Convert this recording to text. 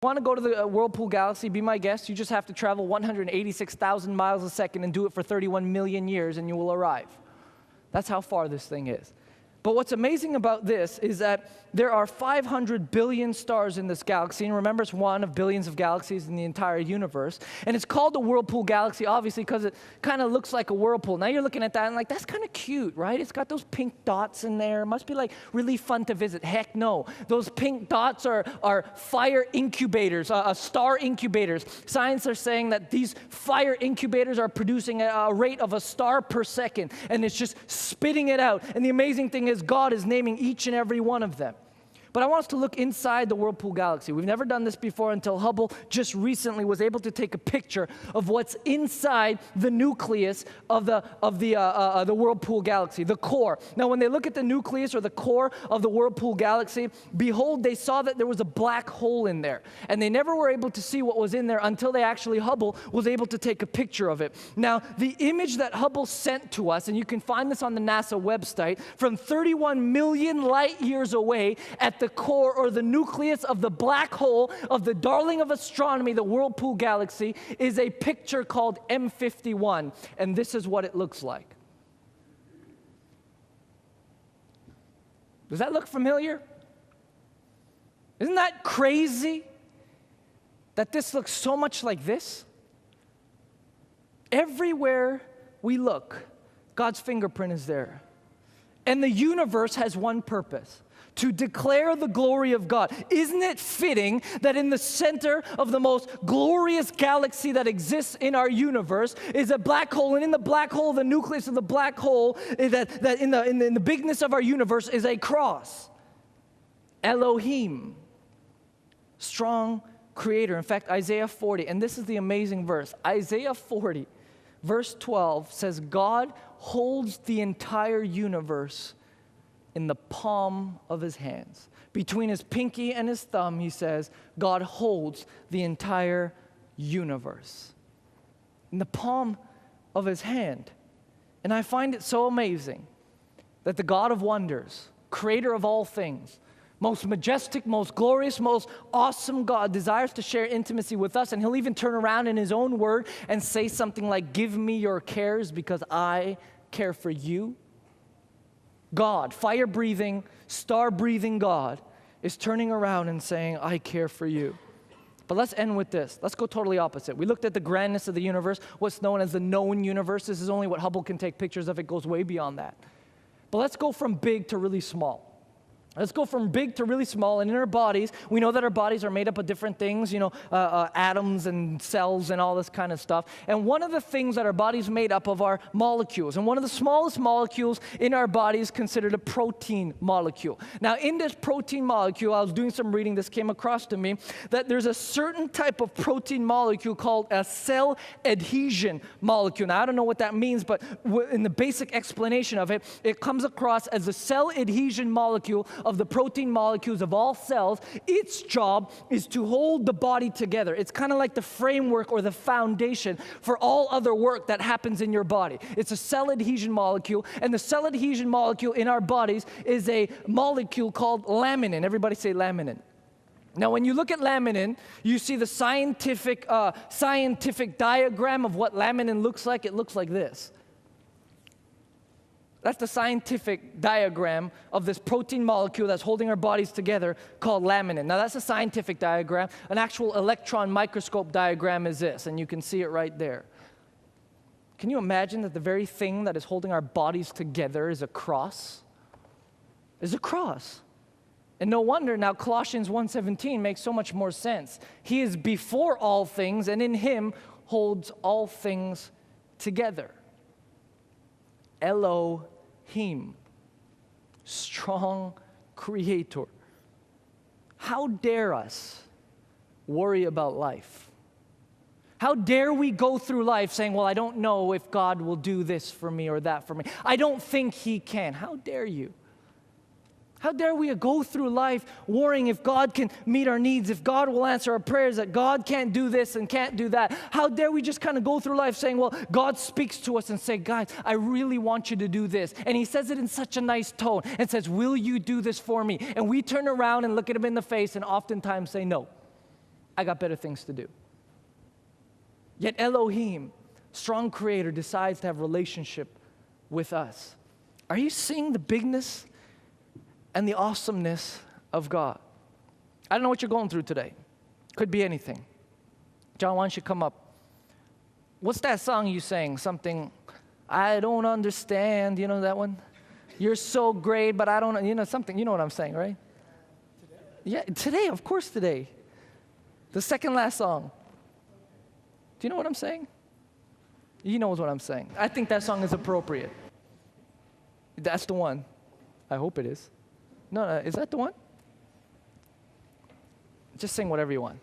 Want to go to the Whirlpool Galaxy, be my guest. You just have to travel 186,000 miles a second and do it for 31 million years and you will arrive. That's how far this thing is. But what's amazing about this is that there are 500 billion stars in this galaxy. And remember, it's one of billions of galaxies in the entire universe. And it's called the Whirlpool Galaxy, obviously, because it kind of looks like a whirlpool. Now you're looking at that and like, that's kind of cute, right? It's got those pink dots in there. It must be like really fun to visit. Heck no. Those pink dots are fire incubators, star incubators. Science are saying that these fire incubators are producing a rate of a star per second. And it's just spitting it out. And the amazing thing is God is naming each and every one of them. But I want us to look inside the Whirlpool Galaxy. We've never done this before until Hubble just recently was able to take a picture of what's inside the nucleus of the Whirlpool Galaxy, the core. Now, when they look at the nucleus or the core of the Whirlpool Galaxy, behold, they saw that there was a black hole in there. And they never were able to see what was in there until Hubble was able to take a picture of it. Now, the image that Hubble sent to us, and you can find this on the NASA website, from 31 million light years away at the core or the nucleus of the black hole of the darling of astronomy, the Whirlpool Galaxy, is a picture called M51, and this is what it looks like. Does that look familiar? Isn't that crazy that this looks so much like this? Everywhere we look, God's fingerprint is there. And the universe has one purpose: to declare the glory of God. Isn't it fitting that in the center of the most glorious galaxy that exists in our universe is a black hole, and in the black hole, the nucleus of the black hole, that in the bigness of our universe is a cross. Elohim, strong creator. In fact, Isaiah 40, and this is the amazing verse. Isaiah 40, verse 12 says, God holds the entire universe in the palm of his hands. Between his pinky and his thumb, he says, God holds the entire universe in the palm of his hand. And I find it so amazing that the God of wonders, creator of all things, most majestic, most glorious, most awesome God desires to share intimacy with us, and he'll even turn around in his own word and say something like, give me your cares because I care for you. God, fire-breathing, star-breathing God, is turning around and saying, I care for you. But let's end with this. Let's go totally opposite. We looked at the grandness of the universe, what's known as the known universe. This is only what Hubble can take pictures of. It goes way beyond that. But let's go from big to really small. Let's go from big to really small. And in our bodies, we know that our bodies are made up of different things, atoms and cells and all this kind of stuff. And one of the things that our body's made up of are molecules. And one of the smallest molecules in our body is considered a protein molecule. Now, in this protein molecule, I was doing some reading, this came across to me, that there's a certain type of protein molecule called a cell adhesion molecule. Now, I don't know what that means, but in the basic explanation of it, it comes across as the cell adhesion molecule of the protein molecules of all cells. Its job is to hold the body together. It's kind of like the framework or the foundation for all other work that happens in your body. It's a cell adhesion molecule, and the cell adhesion molecule in our bodies is a molecule called laminin. Everybody say laminin. Now, when you look at laminin, you see the scientific diagram of what laminin looks like. It looks like this. That's the scientific diagram of this protein molecule that's holding our bodies together called laminin. Now, that's a scientific diagram. An actual electron microscope diagram is this, and you can see it right there. Can you imagine that the very thing that is holding our bodies together is a cross? Is a cross. And no wonder now Colossians 1:17 makes so much more sense. He is before all things, and in him holds all things together. Elohim, strong creator. How dare us worry about life? How dare we go through life saying, well, I don't know if God will do this for me or that for me. I don't think he can. How dare you? How dare we go through life worrying if God can meet our needs, if God will answer our prayers, that God can't do this and can't do that. How dare we just kind of go through life saying, well, God speaks to us and say, guys, I really want you to do this. And he says it in such a nice tone and says, will you do this for me? And we turn around and look at him in the face and oftentimes say no. I got better things to do. Yet Elohim, strong creator, decides to have relationship with us. Are you seeing the bigness and the awesomeness of God? I don't know what you're going through today. Could be anything. John, why don't you come up? What's that song you sang? Something, I don't understand. You know that one? You're so great, but I don't, something. You know what I'm saying, right? Today? Yeah, today, of course today. The second last song. Do you know what I'm saying? He knows what I'm saying. I think that song is appropriate. That's the one. I hope it is. No, is that the one? Just sing whatever you want.